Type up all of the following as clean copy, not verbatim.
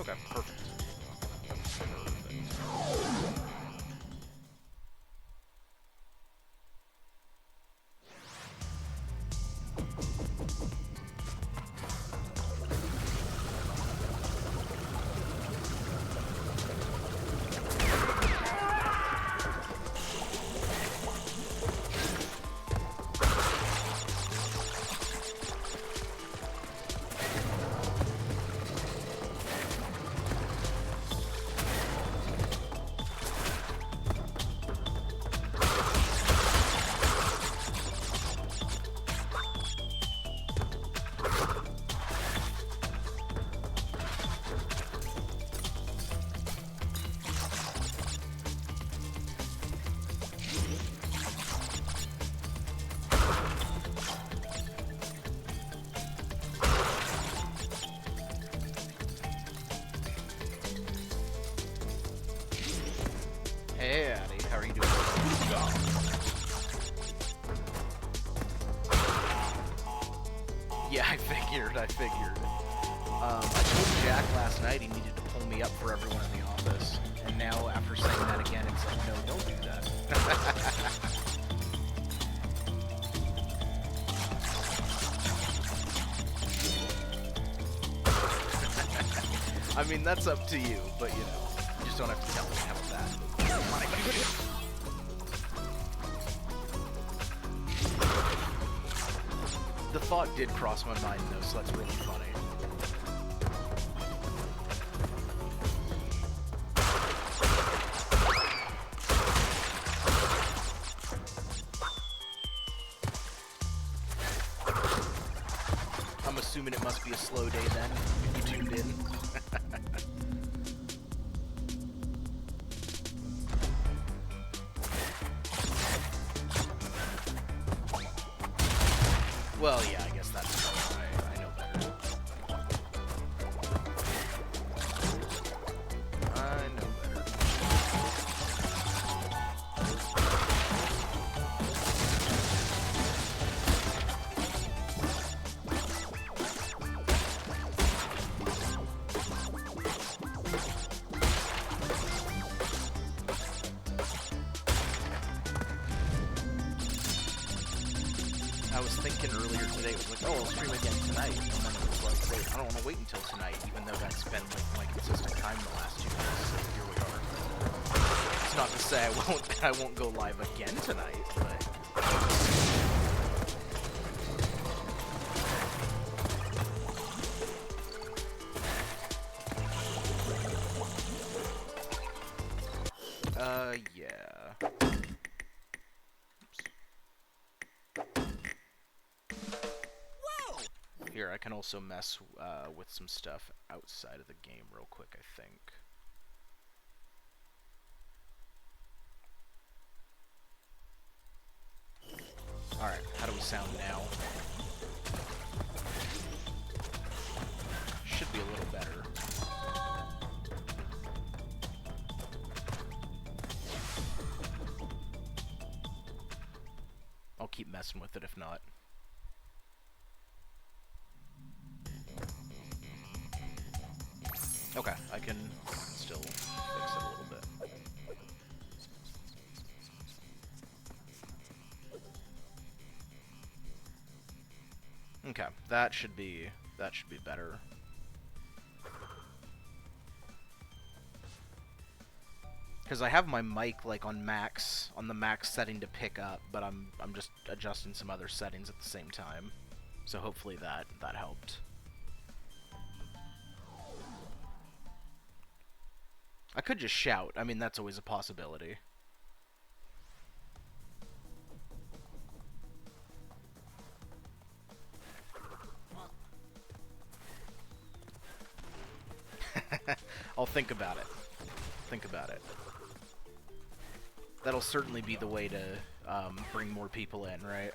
Okay, perfect. Hey, Addy, how are you doing? Yeah, I figured. I told Jack last night he needed to pull me up for everyone in the office, and now after saying that again, it's like, no, don't do that. I mean, that's up to you, but you know, you just don't have to tell me how about that. The thought did cross my mind, though, so that's really funny. I'm assuming it must be a slow day then, if you tuned in. Well, yeah, I guess that's why I know better. I know better. I was thinking earlier today, it was like, oh, I'll stream again tonight, and then it was like, wait, I don't want to wait until tonight, even though that's been like my consistent time the last 2 days, so here we are. It's not to say I won't go live again tonight, but... yeah. Here, I can also mess with some stuff outside of the game real quick, I think. Alright, how do we sound now? Should be a little better. I'll keep messing with it if not. Okay, I can still fix it a little bit. Okay, that should be better. Because I have my mic like on the max setting to pick up, but I'm just adjusting some other settings at the same time. So hopefully that helped. I could just shout. I mean, that's always a possibility. I'll think about it. Think about it. That'll certainly be the way to bring more people in, right?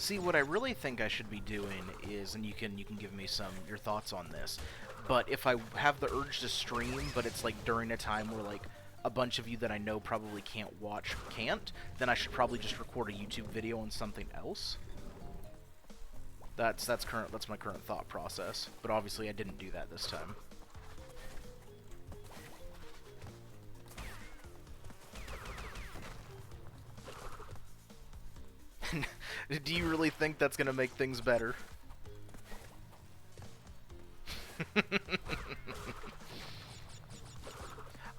See, what I really think I should be doing is, and you can give me your thoughts on this, but if I have the urge to stream, but it's like during a time where like a bunch of you that I know probably can't watch can't, then I should probably just record a YouTube video on something else. That's my current thought process, but obviously I didn't do that this time. Do you really think that's gonna make things better?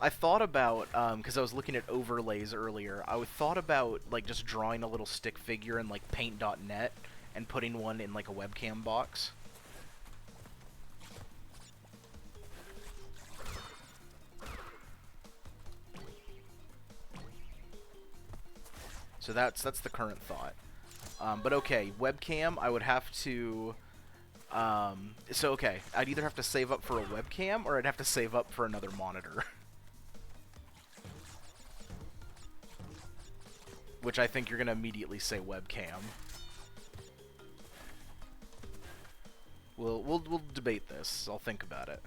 I thought about, because I was looking at overlays earlier, I thought about, like, just drawing a little stick figure in, like, paint.net and putting one in, like, a webcam box. So that's the current thought. But okay, webcam, I would have to... so okay, I'd either have to save up for a webcam, or I'd have to save up for another monitor. Which I think you're gonna immediately say webcam. We'll debate this. I'll think about it.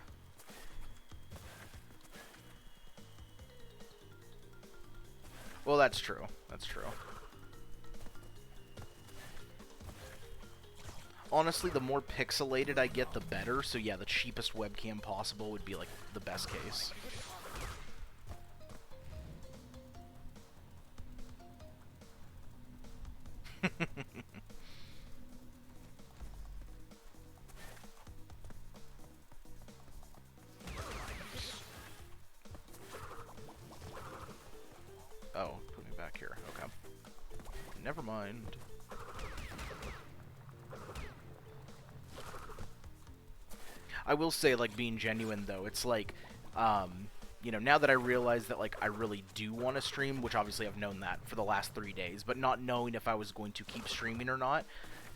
Well, that's true. That's true. Honestly, the more pixelated I get, the better. So yeah, the cheapest webcam possible would be like the best case. Oh, put me back here. Okay. Never mind. I will say, like, being genuine, though, it's like, you know, now that I realize that, like, I really do want to stream, which obviously I've known that for the last 3 days, but not knowing if I was going to keep streaming or not,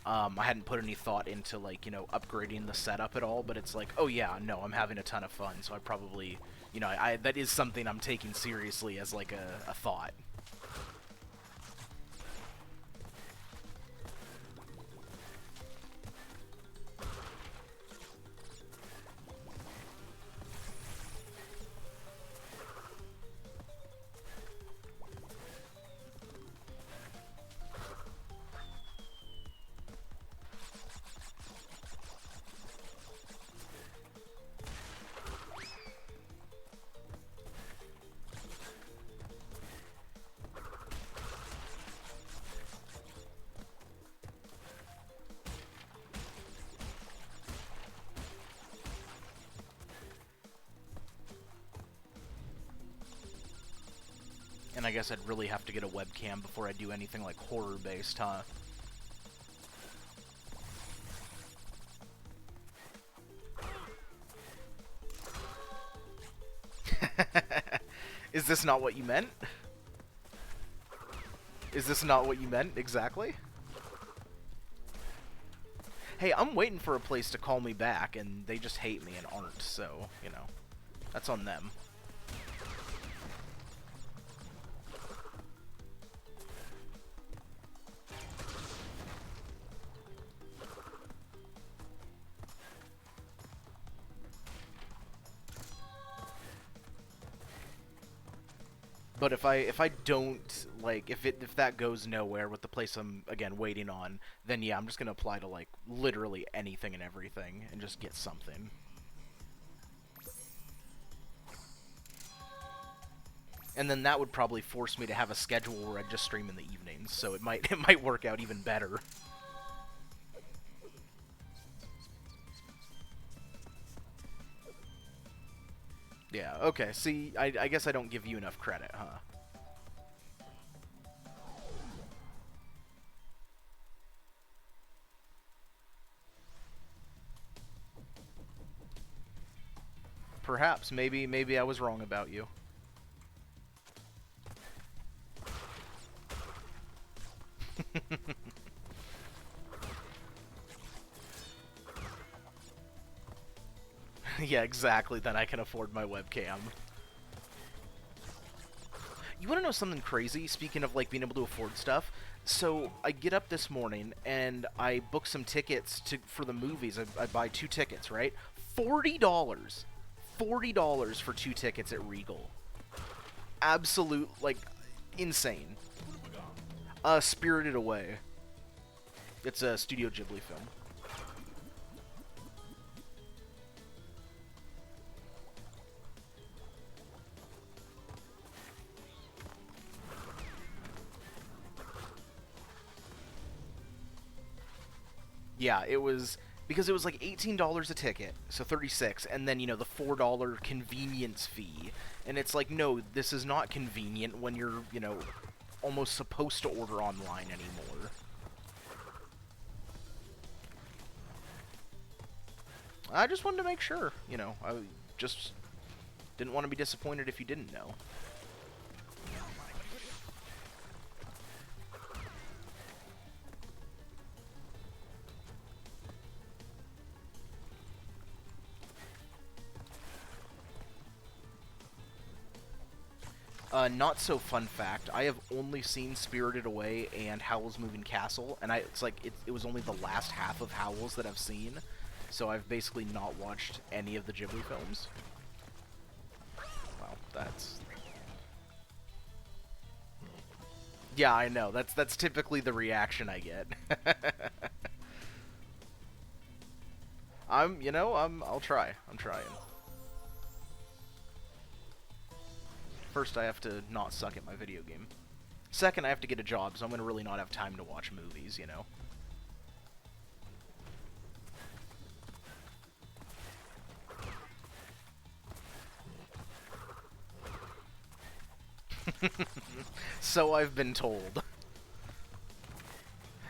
I hadn't put any thought into, like, you know, upgrading the setup at all, but it's like, oh yeah, no, I'm having a ton of fun, so I probably, you know, that is something I'm taking seriously as, like, a thought. And I guess I'd really have to get a webcam before I do anything like horror-based, huh? Is this not what you meant? Is this not what you meant, exactly? Hey, I'm waiting for a place to call me back, and they just hate me and aren't, so, you know, that's on them. But if I don't, like, if that goes nowhere with the place I'm, again, waiting on, then yeah, I'm just gonna apply to, like, literally anything and everything, and just get something. And then that would probably force me to have a schedule where I just stream in the evenings, so it might work out even better. Yeah, okay, see, I guess I don't give you enough credit, huh? Perhaps, maybe I was wrong about you. Yeah, exactly, then I can afford my webcam. You wanna know something crazy? Speaking of, like, being able to afford stuff, So I get up this morning and I book some tickets for the movies. I buy 2 tickets, right? $40. $40 for 2 tickets at Regal. Absolute, like, insane. Spirited Away. It's a Studio Ghibli film. Yeah, it was because it was like $18 a ticket, so 36, and then, you know, the $4 convenience fee. And it's like, no, this is not convenient when you're, you know, almost supposed to order online anymore. I just wanted to make sure, you know, I just didn't want to be disappointed if you didn't know. Not so fun fact, I have only seen Spirited Away and Howl's Moving Castle, and it's like, it was only the last half of Howl's that I've seen, so I've basically not watched any of the Ghibli films. Well, that's... Yeah, I know, that's typically the reaction I get. I'll try. I'm trying. First, I have to not suck at my video game. Second, I have to get a job, so I'm going to really not have time to watch movies, you know? So I've been told.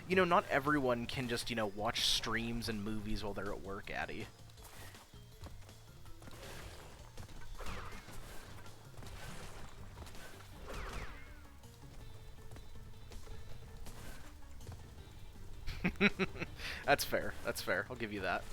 You know, not everyone can just, you know, watch streams and movies while they're at work, Addy. That's fair. That's fair. I'll give you that.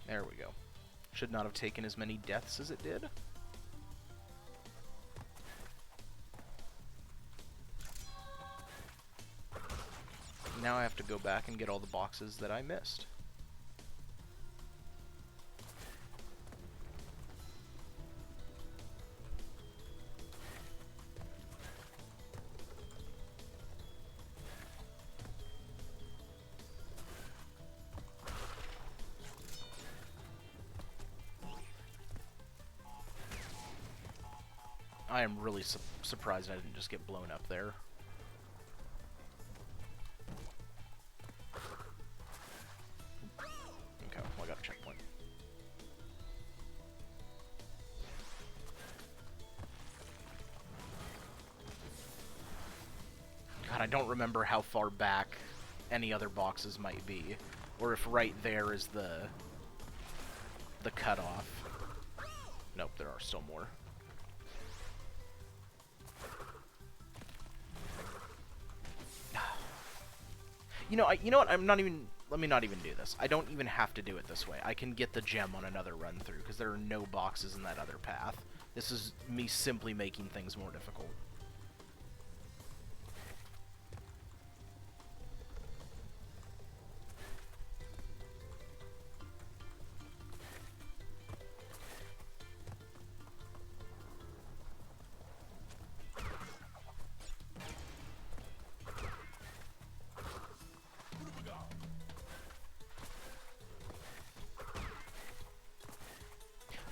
There we go. Should not have taken as many deaths as it did. Now I have to go back and get all the boxes that I missed. I am really surprised I didn't just get blown up there. Okay, well, I got a checkpoint. God, I don't remember how far back any other boxes might be, or if right there is the cutoff. Nope, there are still more. You know what? Let me not even do this. I don't even have to do it this way. I can get the gem on another run through because there are no boxes in that other path. This is me simply making things more difficult.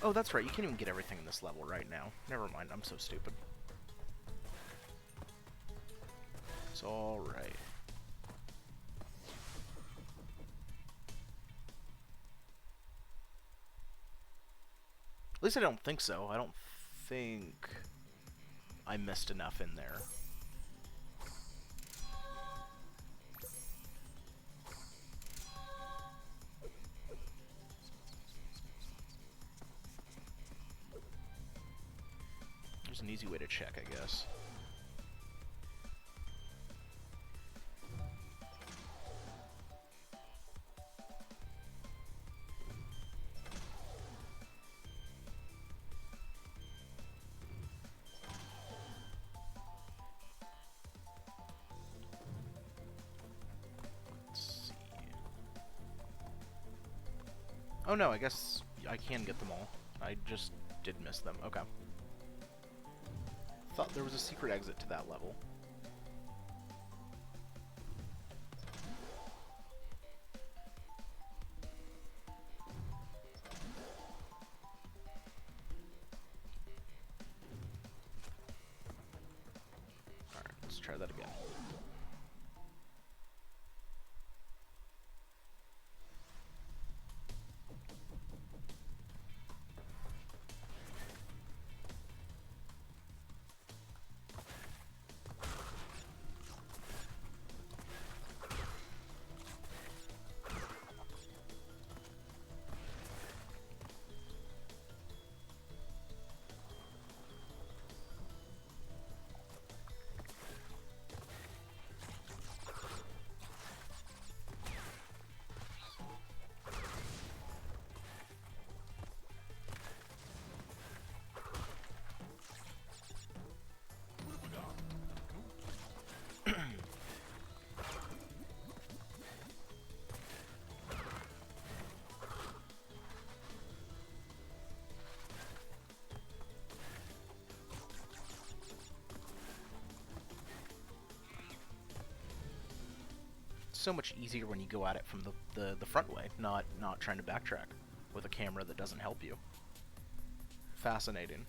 Oh, that's right. You can't even get everything in this level right now. Never mind. I'm so stupid. It's alright. At least I don't think so. I don't think I missed enough in there. There's an easy way to check, I guess. Oh no, I guess I can get them all. I just did miss them. Okay. Thought there was a secret exit to that level. Alright, let's try that again. So much easier when you go at it from the front way, not trying to backtrack with a camera that doesn't help you. Fascinating.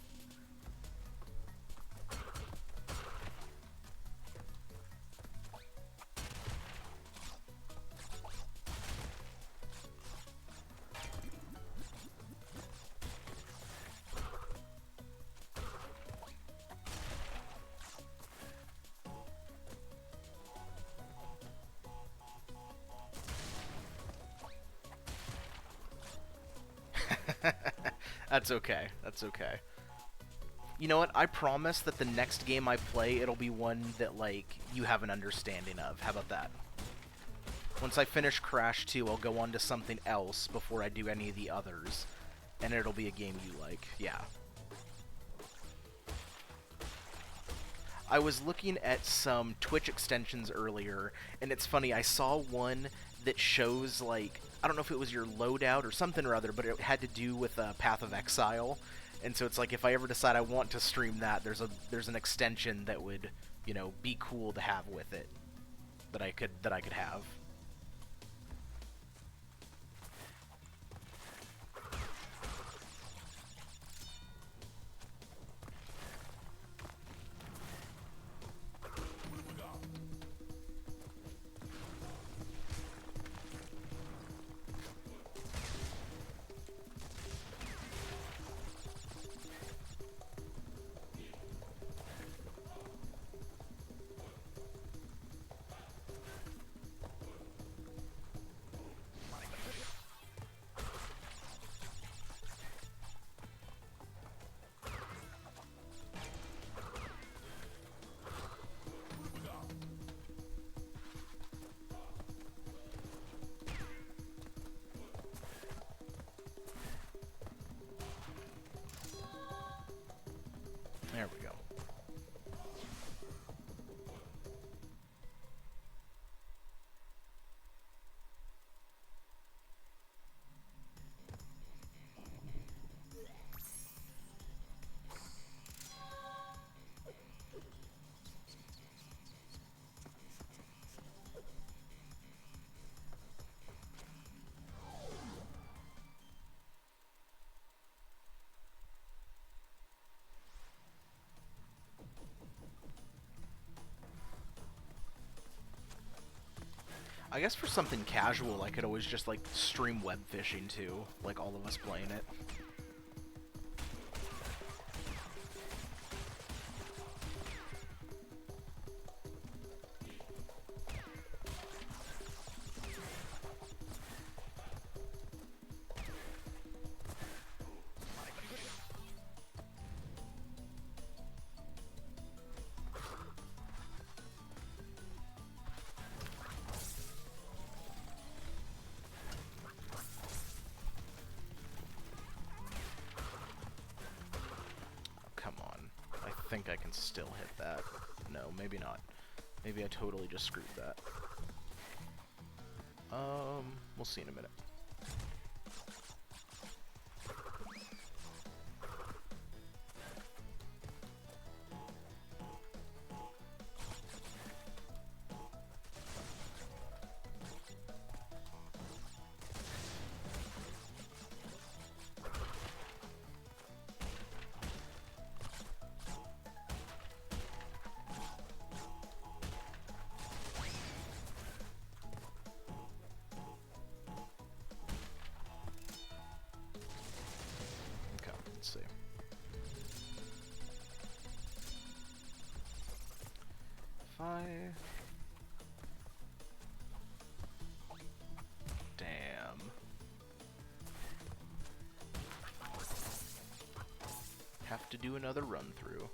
That's okay. That's okay. You know what? I promise that the next game I play, it'll be one that, like, you have an understanding of. How about that? Once I finish Crash 2, I'll go on to something else before I do any of the others. And it'll be a game you like. Yeah. I was looking at some Twitch extensions earlier, and it's funny, I saw one that shows, like, I don't know if it was your loadout or something or other, but it had to do with Path of Exile. And so it's like, if I ever decide I want to stream that, there's an extension that would, you know, be cool to have with it, that I could have. There we go. I guess for something casual, I could always just, like, stream web fishing, too. Like, all of us playing it. can still hit that. No, maybe not. Maybe I totally just screwed that. We'll see in a minute. Let's see. If I... Damn. Have to do another run through.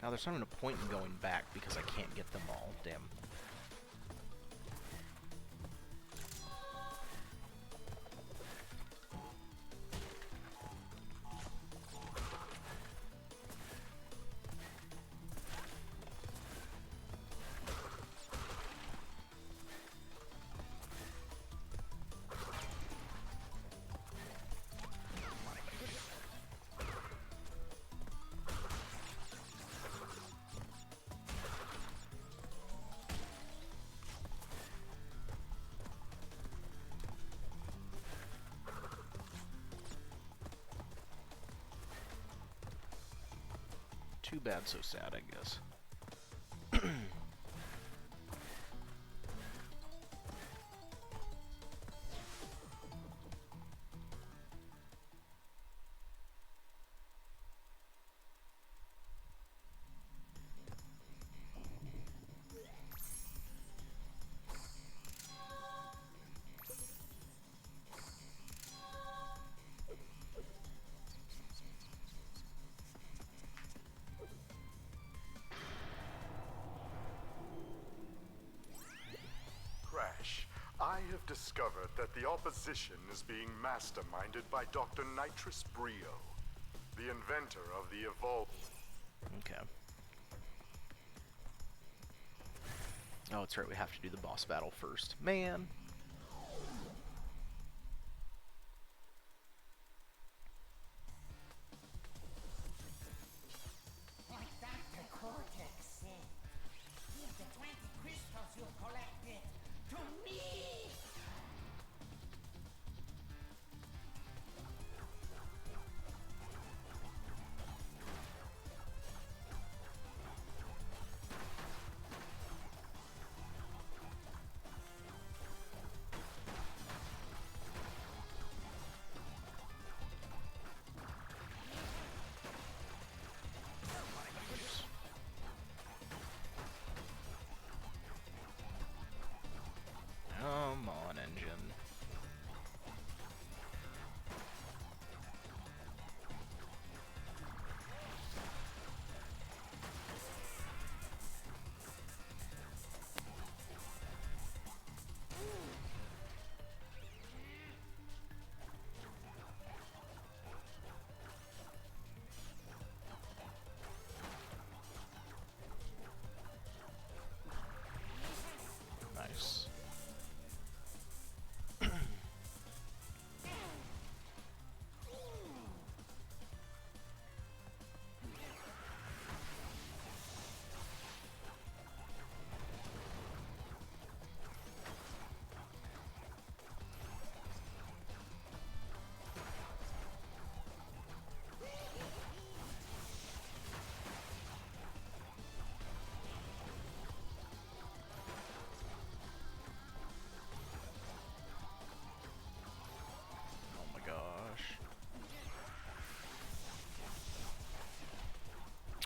Now there's not even a point in going back because I can't get them all. Damn. Too bad, so sad, I guess. I have discovered that the opposition is being masterminded by Dr. Nitrous Brio, the inventor of the evolved... Okay. Oh, that's right, we have to do the boss battle first. Man! Like Dr. Cortex said, give the 20 crystals you collected to me! Oh.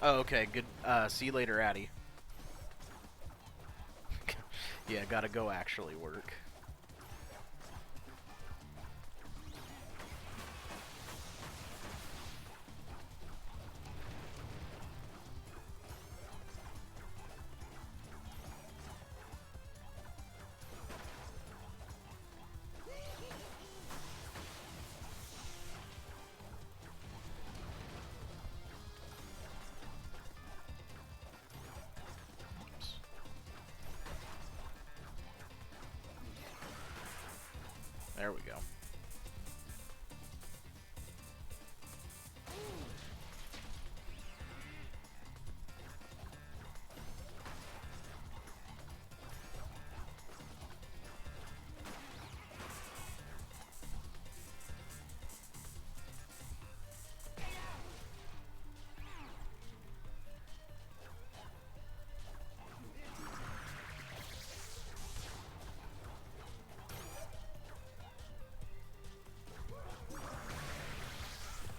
Oh, okay, good. See you later, Addy. Yeah, gotta go actually work. There we go.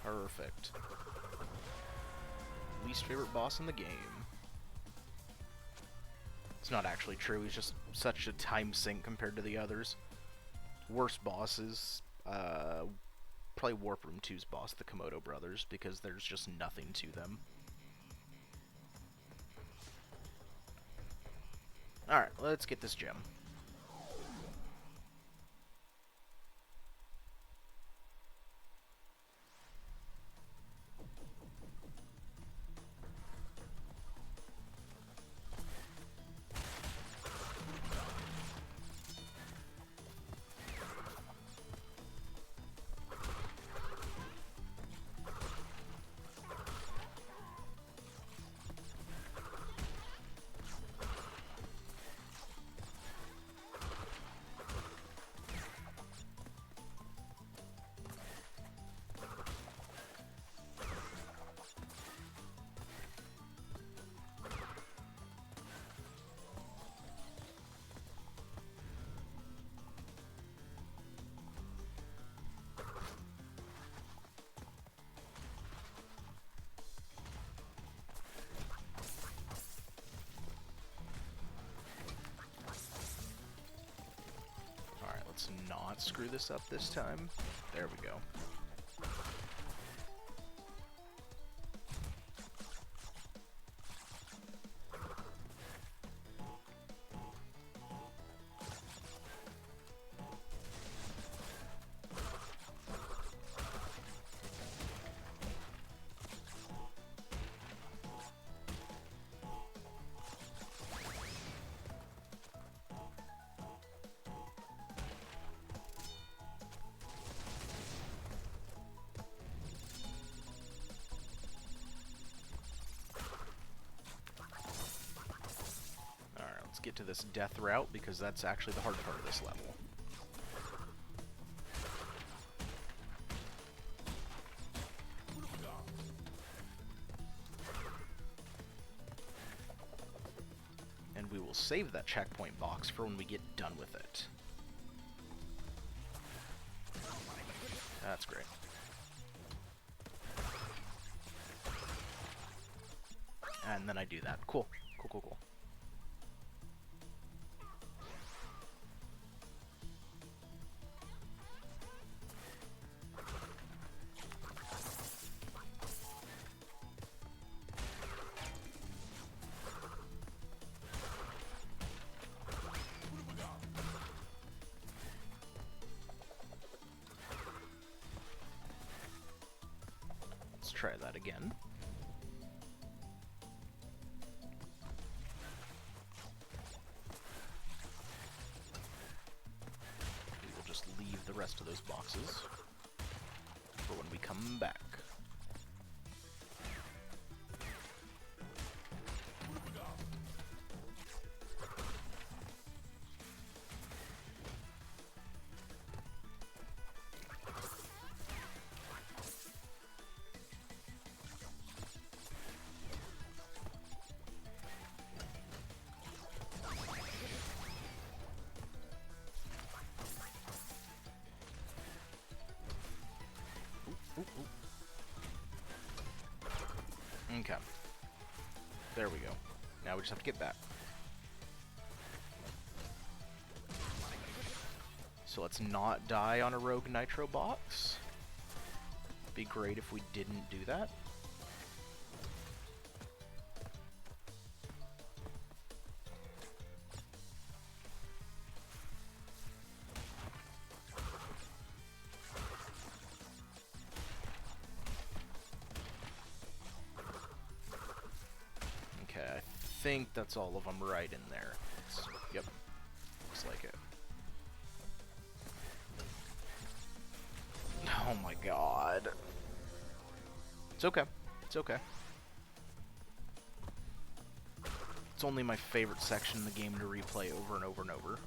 Perfect. Least favorite boss in the game. It's not actually true, he's just such a time sink compared to the others. Worst bosses, probably Warp Room 2's boss, the Komodo brothers, because there's just nothing to them. Alright, let's get this gem. Let's not screw this up this time. There we go. Get to this death route, because that's actually the hard part of this level. And we will save that checkpoint box for when we get done with it. That's great. And then I do that. Cool. Cool, cool, cool. Let's try that again. We will just leave the rest of those boxes for when we come back. Ooh, ooh. there we go. Now we just have to get back. So let's not die on a rogue nitro box. Be great if we didn't do that. Okay, I think that's all of them right in there. Yep, looks like it. Oh my god. It's okay. It's okay. It's only my favorite section in the game to replay over and over and over.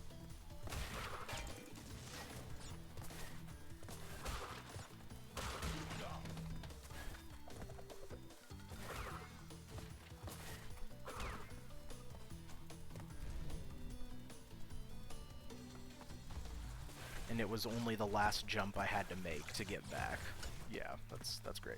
And it was only the last jump I had to make to get back. Yeah, that's great.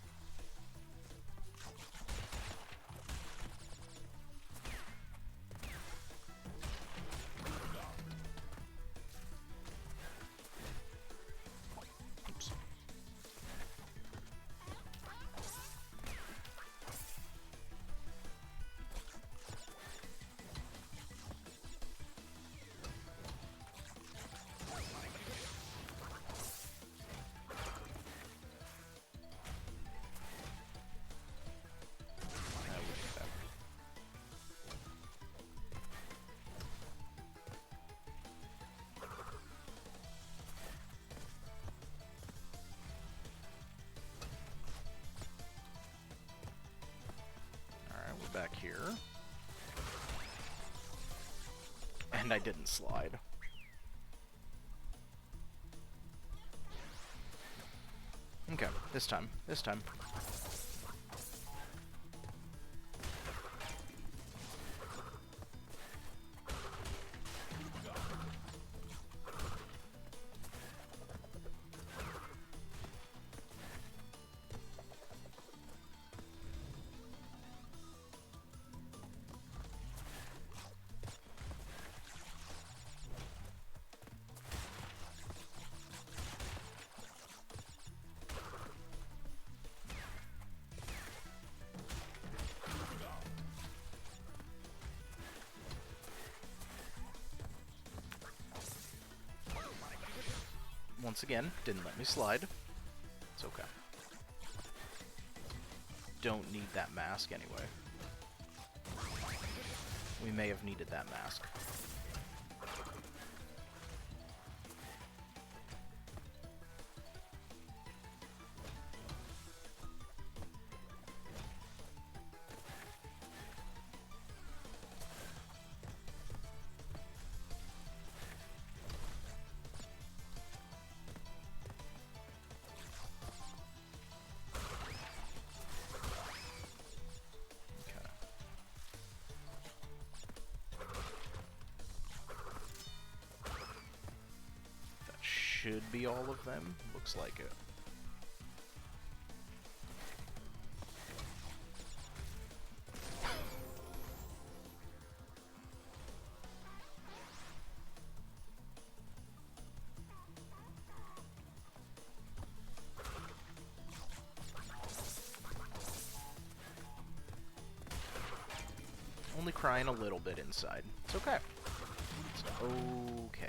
Oops. Back here. And I didn't slide. Okay, this time. Once again, didn't let me slide. It's okay. Don't need that mask anyway. We may have needed that mask. Should be all of them. Looks like it. Only crying a little bit inside. It's okay. It's okay.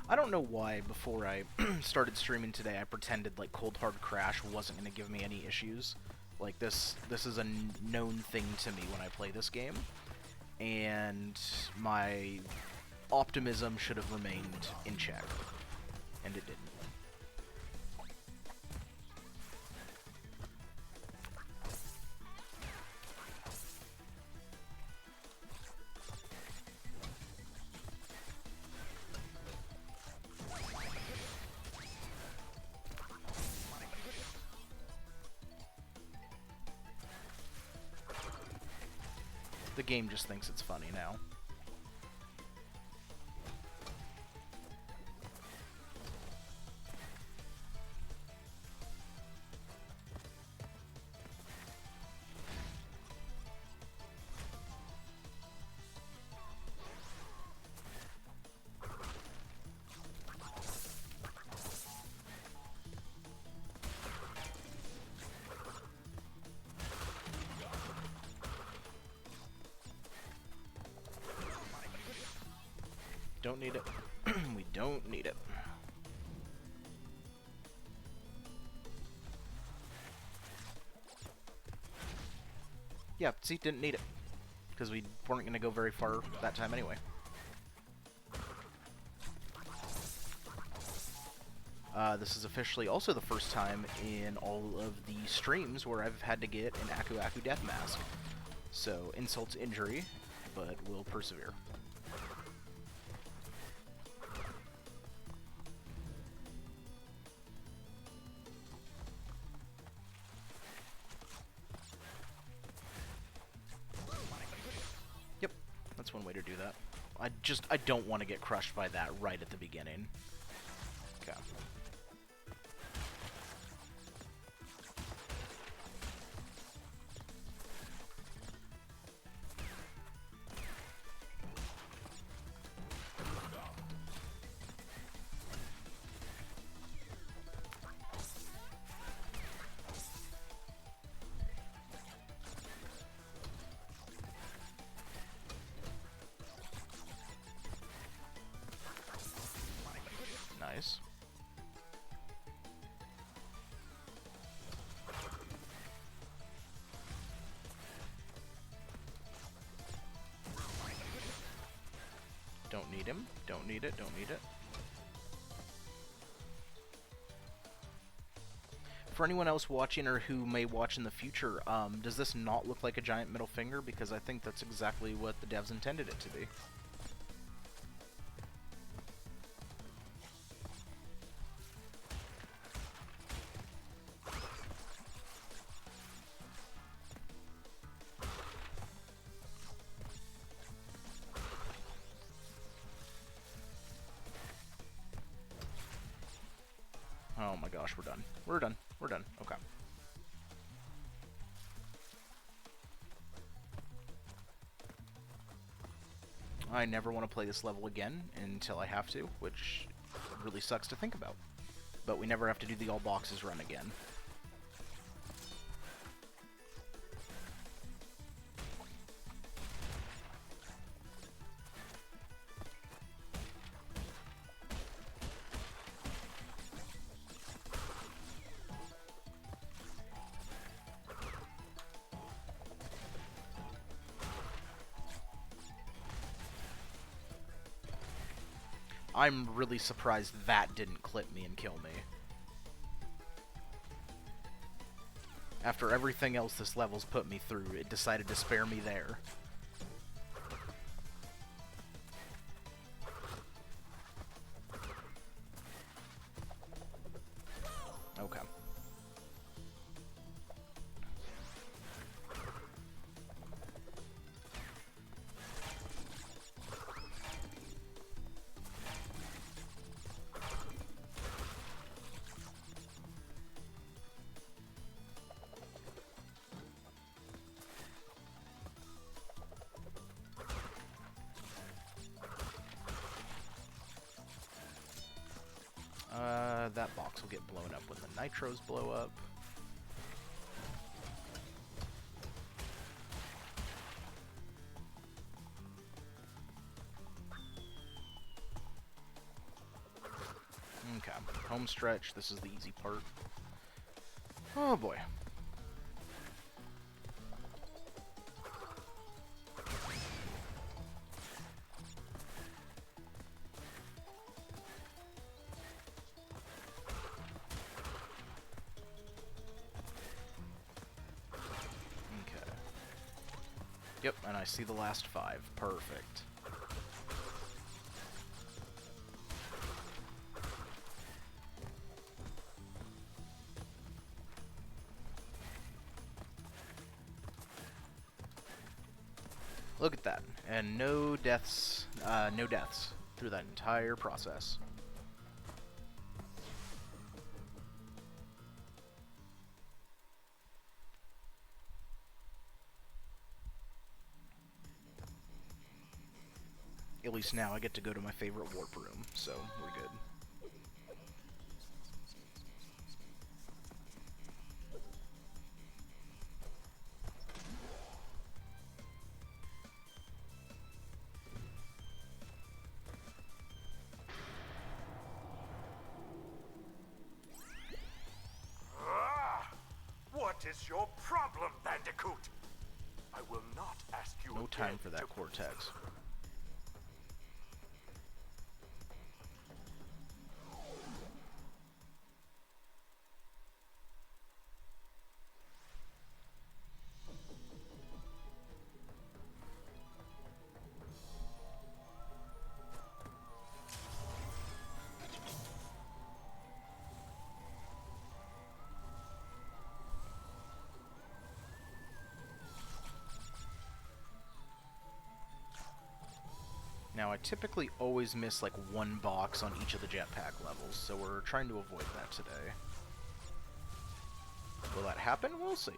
I don't know why before I started streaming today I pretended like Cold Hard Crash wasn't going to give me any issues. Like this is a known thing to me when I play this game, and my optimism should have remained in check, and it didn't. The game just thinks it's funny now. don't need it. We don't need it. Yeah, see, didn't need it. Because we weren't going to go very far that time anyway. This is officially also the first time in all of the streams where I've had to get an Aku Aku Death Mask. So, insult to injury, but we'll persevere. Yep, that's one way to do that. I don't want to get crushed by that right at the beginning. Okay. Nice. Don't need him. Don't need it. Don't need it. For anyone else watching or who may watch in the future, does this not look like a giant middle finger? Because I think that's exactly what the devs intended it to be. Oh my gosh, we're done. We're done. We're done. Okay. I never want to play this level again until I have to, which really sucks to think about. But we never have to do the all boxes run again. I'm really surprised that didn't clip me and kill me. After everything else this level's put me through, it decided to spare me there. Okay. That box will get blown up when the nitros blow up. Okay, home stretch, this is the easy part. Oh boy. Yep, and I see the last 5. Perfect. Look at that. And no deaths through that entire process. At least now I get to go to my favorite warp room, so we're good. What is your problem, Bandicoot? I will not ask you No time again for that, to... Cortex. Now, I typically always miss like one box on each of the jetpack levels, so we're trying to avoid that today. Will that happen? We'll see.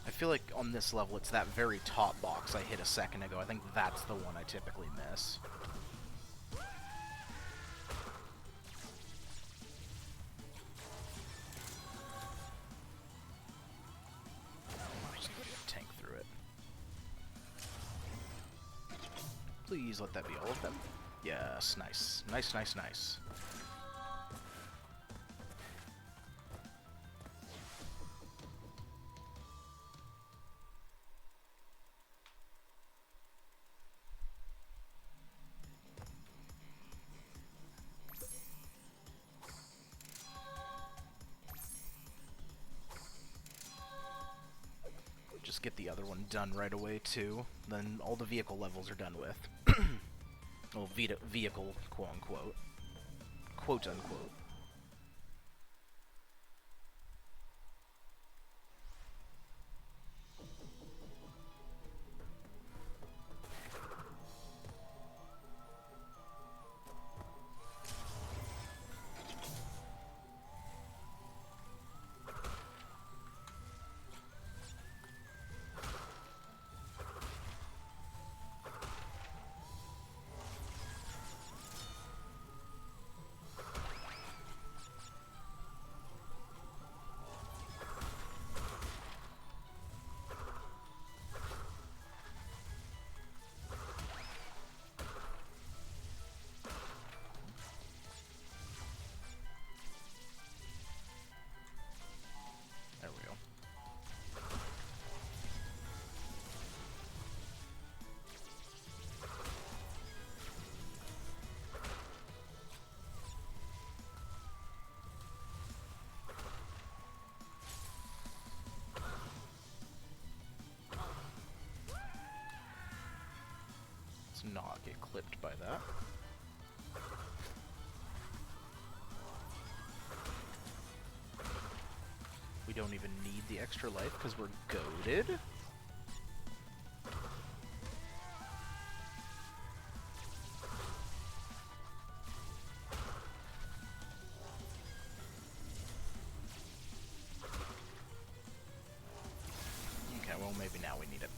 I feel like on this level, it's that very top box I hit a second ago. I think that's the one I typically miss. Just gonna tank through it. Please let that be all of them. Yes, nice. Nice, nice, nice. Just get the other one done right away, too. Then all the vehicle levels are done with. Well, vehicle, quote-unquote. Quote-unquote. There we go. Let's not get clipped by that. We don't even need the extra life because we're goated. Okay, well maybe now we need it.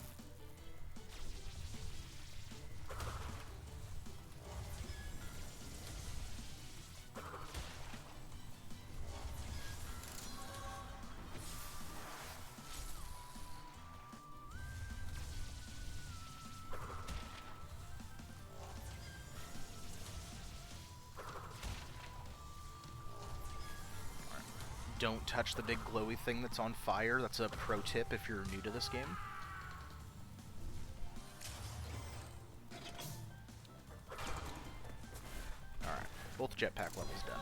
Don't touch the big glowy thing that's on fire. That's a pro tip if you're new to this game. Alright, both jetpack levels done.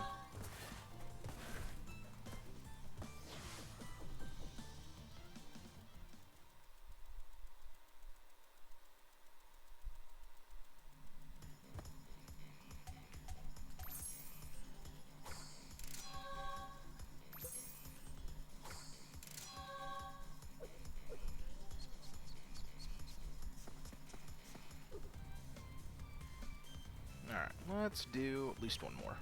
let's do at least one more.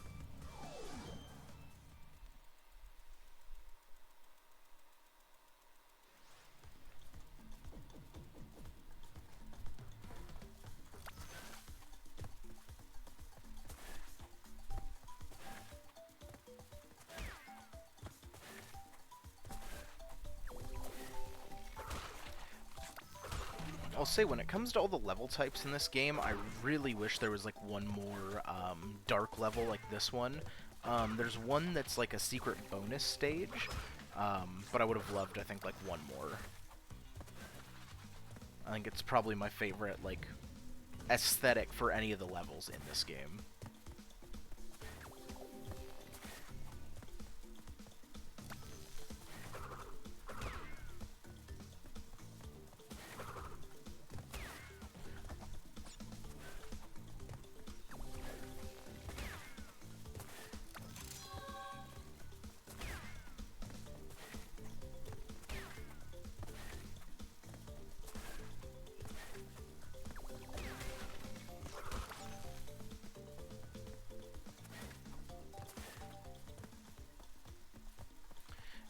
I'll say, when it comes to all the level types in this game, I really wish there was like one more dark level like this one. There's one that's like a secret bonus stage, but I would have loved, I think, like one more. I think it's probably my favorite like aesthetic for any of the levels in this game.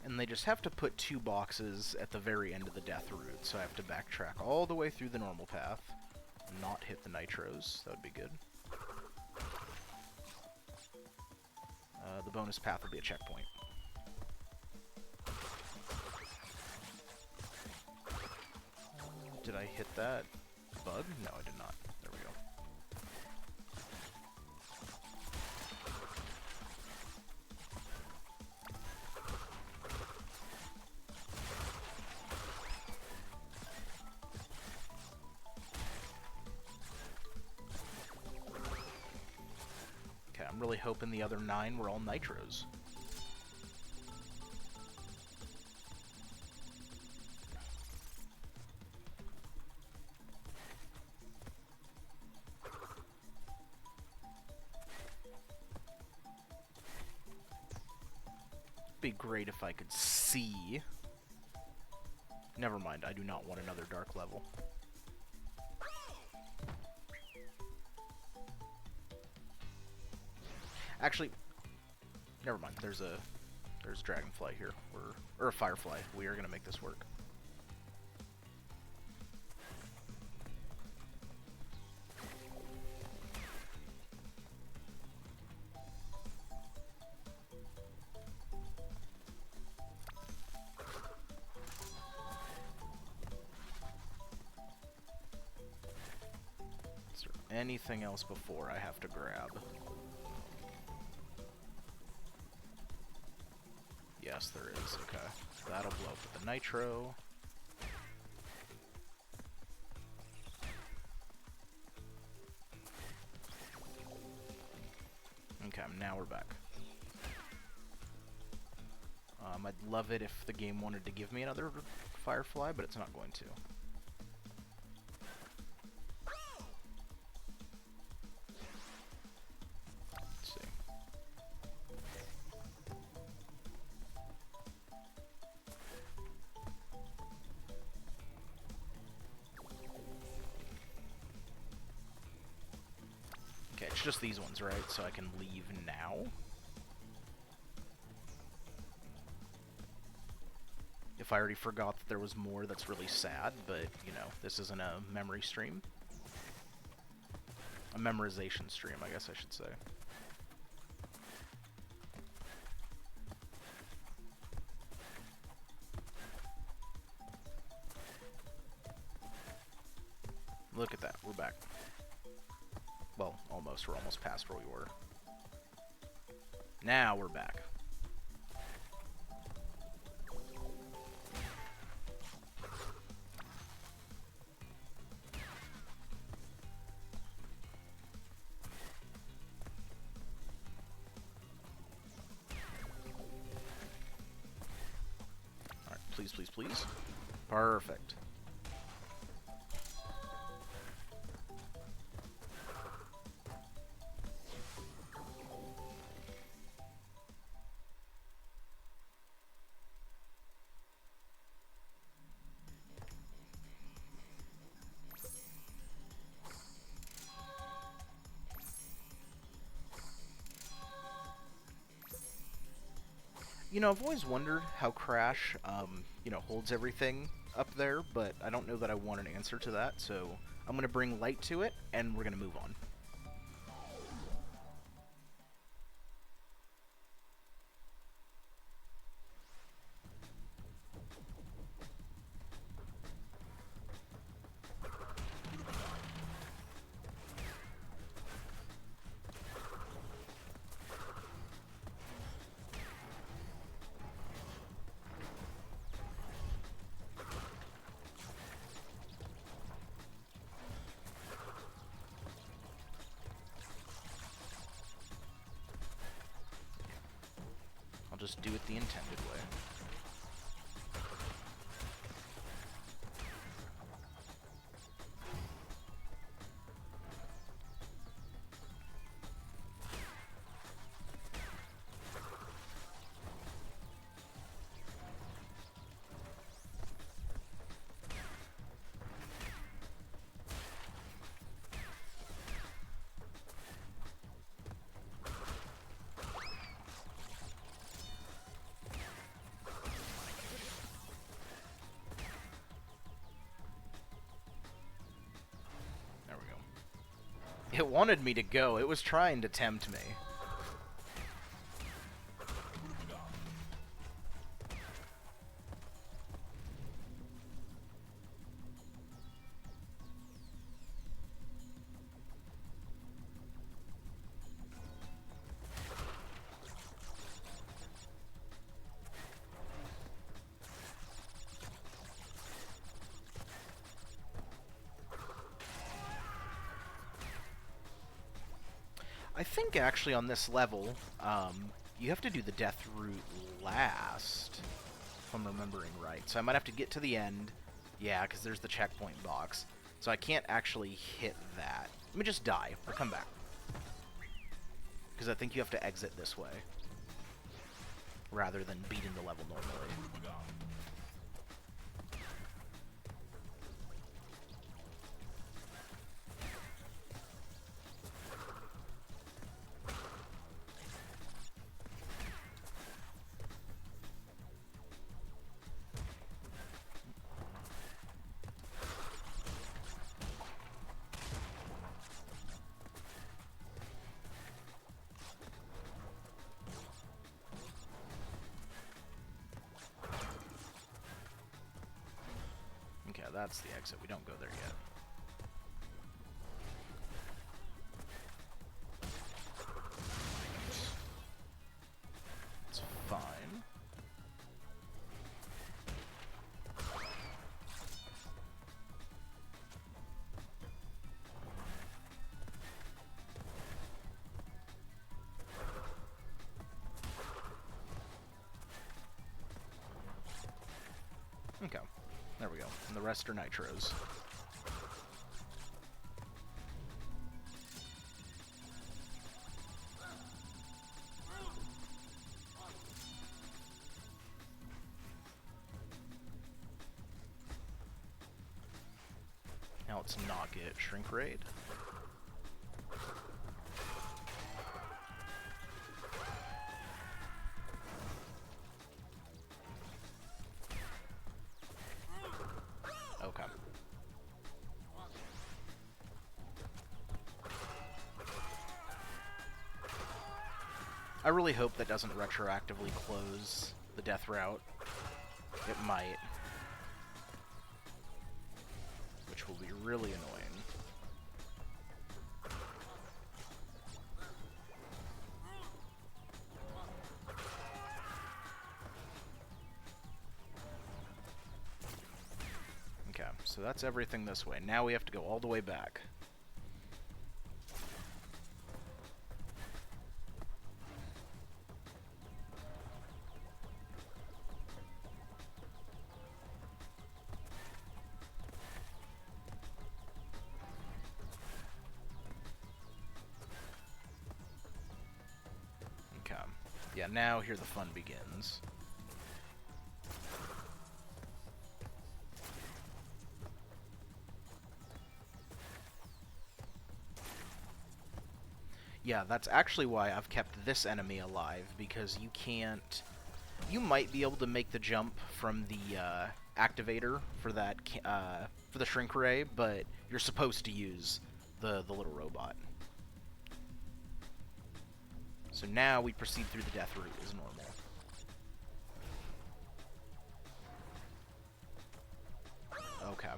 And they just have to put 2 boxes at the very end of the death route, so I have to backtrack all the way through the normal path, not hit the nitros. That would be good. The bonus path will be a checkpoint. Did I hit that bug? No, I did not. There we go. Okay, I'm really hoping the other 9 were all nitros. Be great if I could see. Never mind, I do not want another dark level. Actually, never mind. There's Dragonfly here, or a Firefly. We are gonna make this work. Is there anything else before I have to grab? Yes, there is. Okay. That'll blow up with the nitro. Okay, now we're back. I'd love it if the game wanted to give me another Firefly, but it's not going to. Let's see. Okay, it's just these ones, right? So I can leave now. If I already forgot that there was more, that's really sad, but, you know, this isn't a memory stream. A memorization stream, I guess I should say. Look at that, we're back. Well, almost. We're almost past where we were. Now we're back. Alright, please, please, please. Perfect. You know, I've always wondered how Crash, you know, holds everything up there, but I don't know that I want an answer to that, so I'm going to bring light to it, and we're going to move on. Just do it the intended way. It wanted me to go. It was trying to tempt me. I think actually on this level, you have to do the death route last, if I'm remembering right. So I might have to get to the end. Yeah, because there's the checkpoint box. So I can't actually hit that. Let me just die, or come back. Because I think you have to exit this way, rather than beating the level normally. Okay, that's the exit. We don't go there yet. It's fine. Okay. There we go. And the rest are nitros. Now let's not get shrink raid. Okay. I really hope that doesn't retroactively close the death route. It might. Which will be really annoying. Okay, so that's everything this way. Now we have to go all the way back. Okay. Yeah, now here the fun begins. Yeah, that's actually why I've kept this enemy alive, because you can't You might be able to make the jump from the activator for that for the shrink ray, but you're supposed to use the little robot. So now we proceed through the death route as normal. Okay.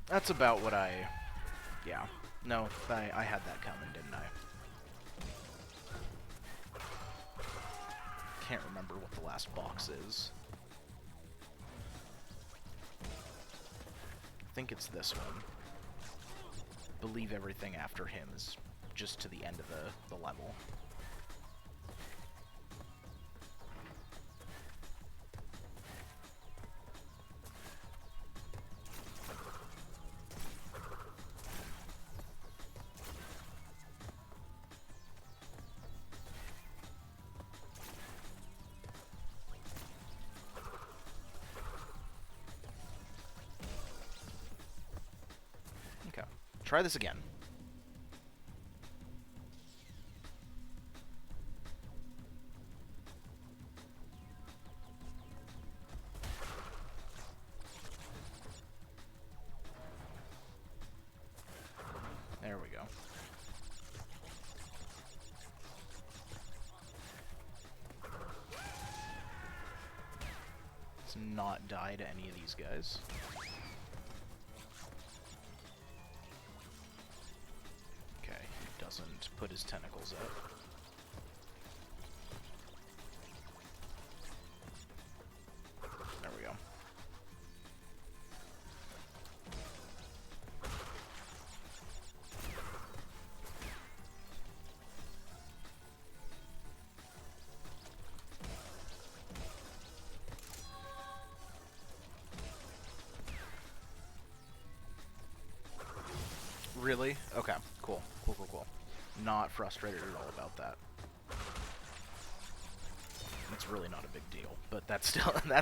That's about what I... Yeah. No, I had that coming, didn't I? Can't remember what the last box is. I think it's this one. Believe everything after him is just to the end of the level. Okay, try this again. There we go. Let's not die to any of these guys. Okay, he doesn't put his tentacles out. There we go. Really? Okay, cool. Cool. Not frustrated at all about that. It's really not a big deal, but that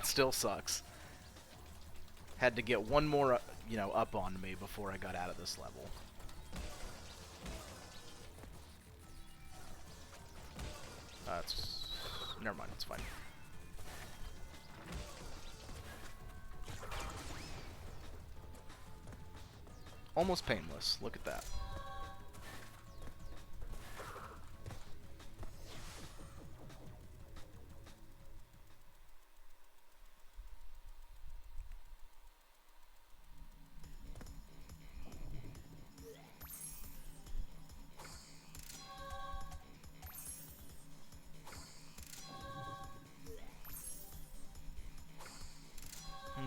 still sucks. Had to get one more, up on me before I got out of this level. Never mind, it's fine. Almost painless. Look at that.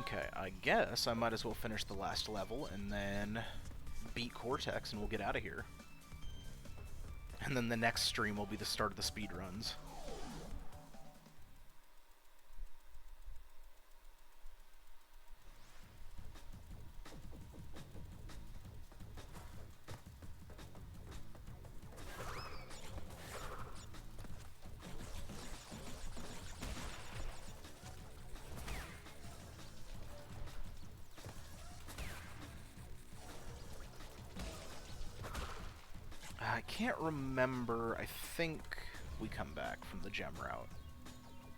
Okay, I guess I might as well finish the last level and then beat Cortex and we'll get out of here. And then the next stream will be the start of the speedruns. I can't remember. I think we come back from the gem route.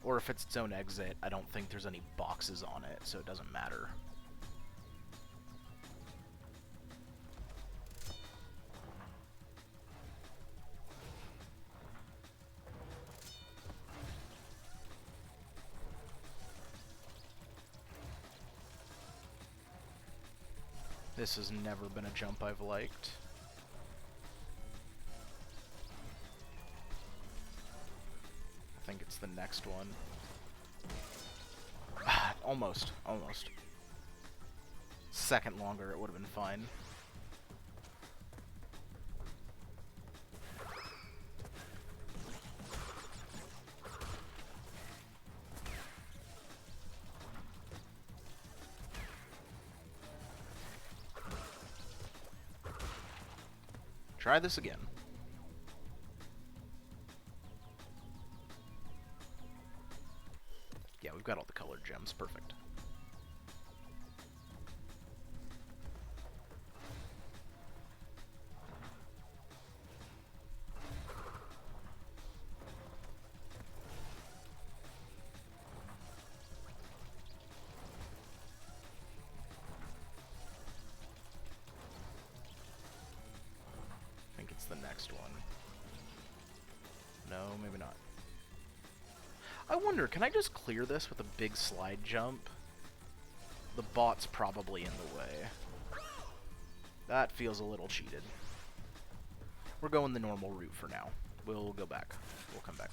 Or if it's its own exit, I don't think there's any boxes on it, so it doesn't matter. This has never been a jump I've liked. I think it's the next one. Almost. Second longer, it would have been fine. Try this again. Yeah, we've got all the colored gems. Perfect. wonder, can I just clear this with a big slide jump? The bot's probably in the way. That feels a little cheated. We're going the normal route for now. We'll go back. We'll come back.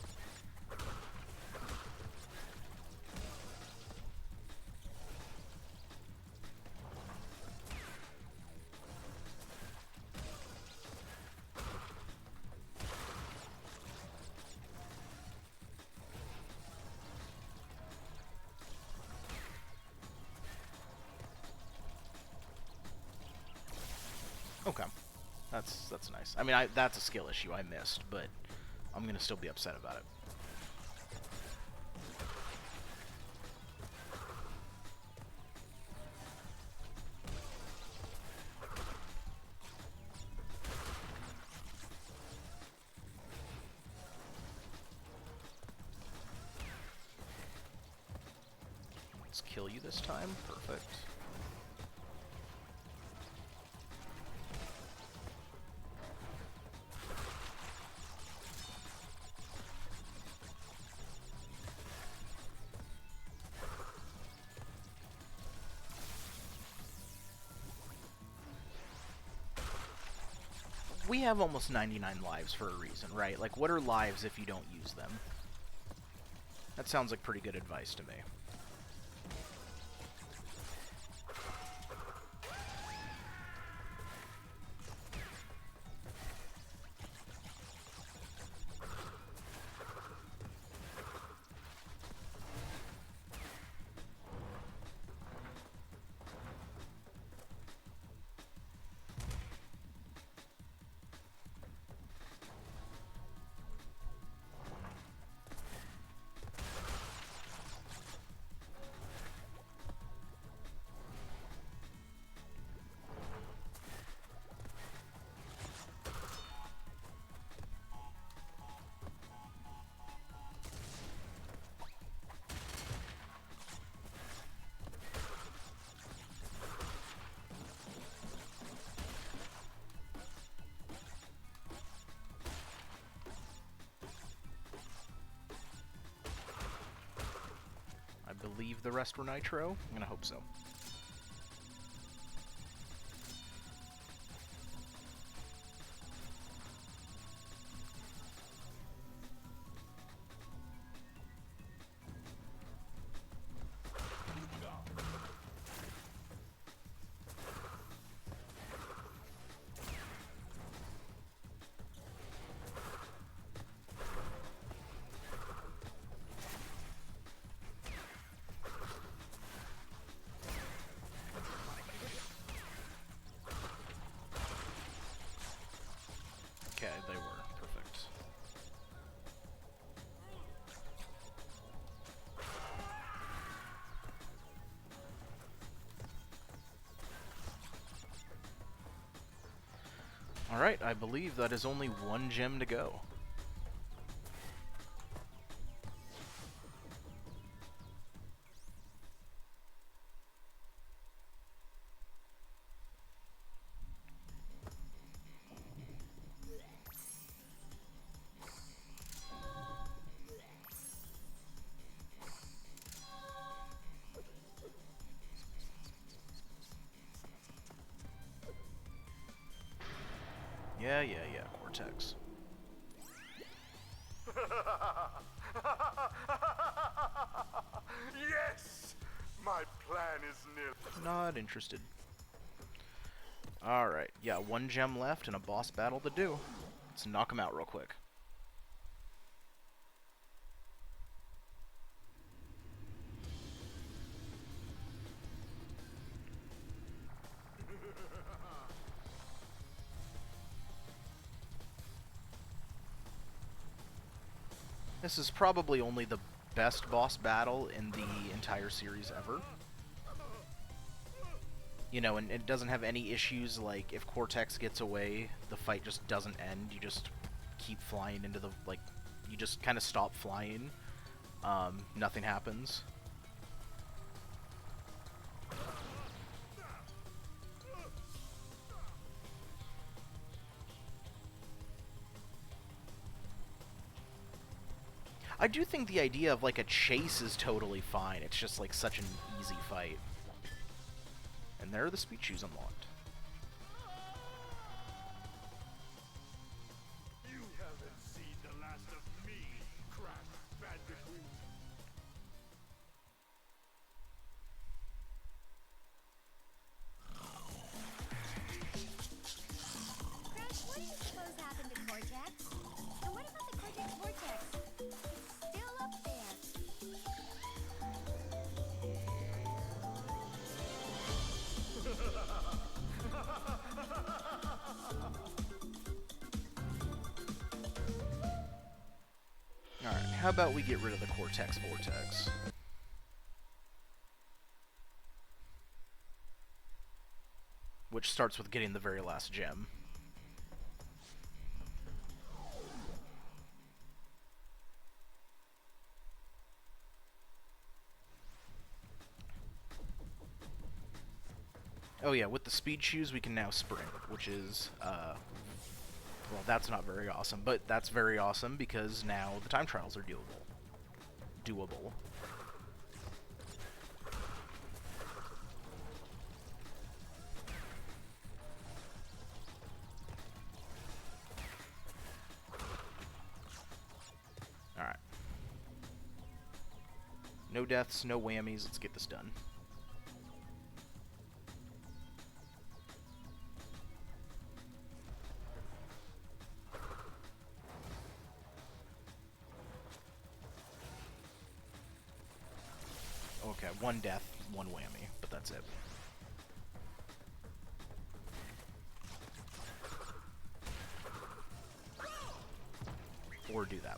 Okay. That's nice. I mean, that's a skill issue I missed, but I'm gonna still be upset about it. Let's kill you this time. Perfect. We have almost 99 lives for a reason, right? Like, what are lives if you don't use them? That sounds like pretty good advice to me. I believe the rest were nitro. I'm gonna hope so. Okay, they were. Perfect. Alright, I believe that is only one gem to go. Yeah, Cortex. Yes! My plan is near. Not interested. Alright, yeah, one gem left and a boss battle to do. Let's knock him out real quick. This is probably only the best boss battle in the entire series ever. You know, and it doesn't have any issues, like, if Cortex gets away, the fight just doesn't end. You just keep flying into the, like, you just kind of stop flying. Nothing happens. I do think the idea of, like, a chase is totally fine. It's just, like, such an easy fight. And there are the speed shoes unlocked. You haven't seen the last of me, Bandicoot. Crash, what do you suppose happened to Cortex? And what about the Cortex Vortex? Still up there. Alright, how about we get rid of the Cortex Vortex? Which starts with getting the very last gem. Oh yeah, with the speed shoes we can now sprint, which is, well, that's not very awesome, but that's very awesome because now the time trials are doable. Alright. No deaths, no whammies, let's get this done. Okay, one death, one whammy, but that's it. Or do that.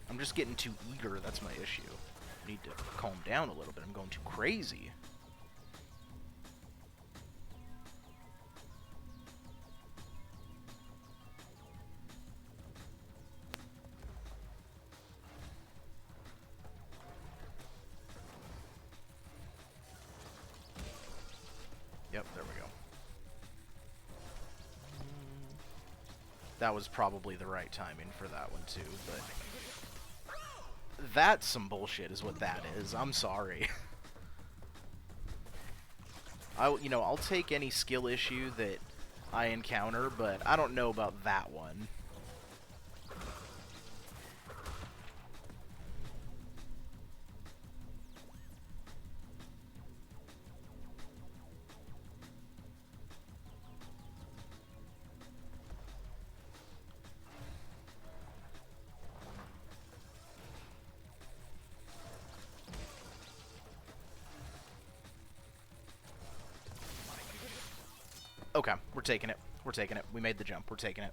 I'm just getting too eager, that's my issue. I need to calm down a little bit, I'm going too crazy. Yep, there we go. That was probably the right timing for that one too, but that's some bullshit is what that is. I'm sorry. I'll take any skill issue that I encounter, but I don't know about that one. Okay, we're taking it. We're taking it. We made the jump. We're taking it.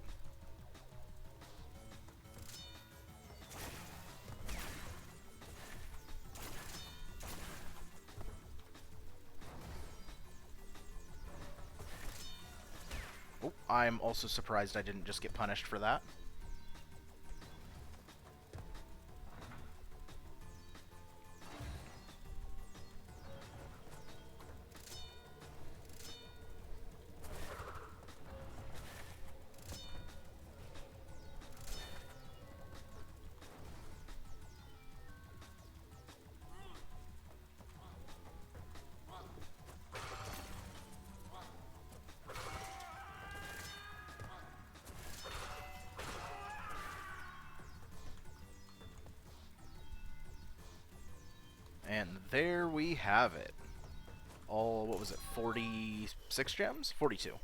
Oh, I'm also surprised I didn't just get punished for that. And there we have it. All, what was it, 46 gems? 42.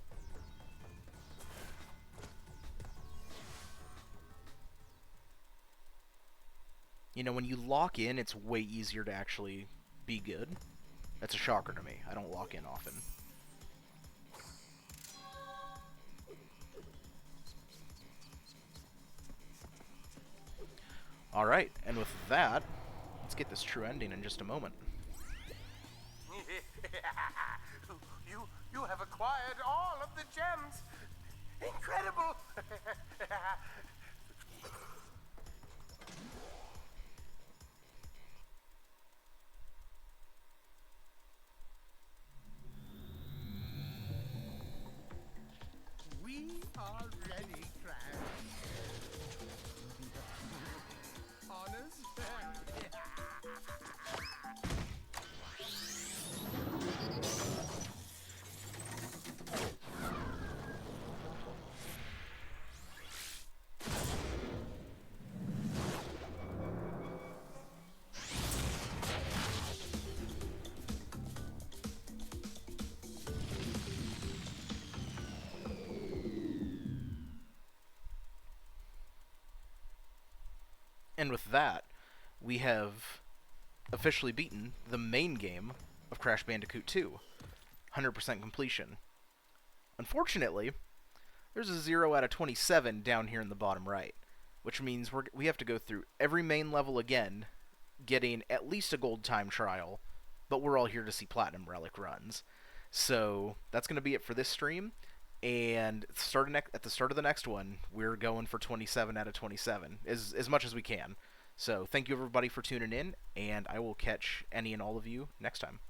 You know, when you lock in, it's way easier to actually be good. That's a shocker to me. I don't lock in often. Alright, and with that, let's get this true ending in just a moment. You have acquired all of the gems. Incredible. Already crashed. Honors? And with that, we have officially beaten the main game of Crash Bandicoot 2. 100% completion. Unfortunately, there's a 0 out of 27 down here in the bottom right, which means we have to go through every main level again, getting at least a gold time trial, but we're all here to see platinum relic runs. So that's going to be it for this stream, and at the start of the next one, we're going for 27 out of 27, as much as we can. So thank you everybody for tuning in, and I will catch any and all of you next time.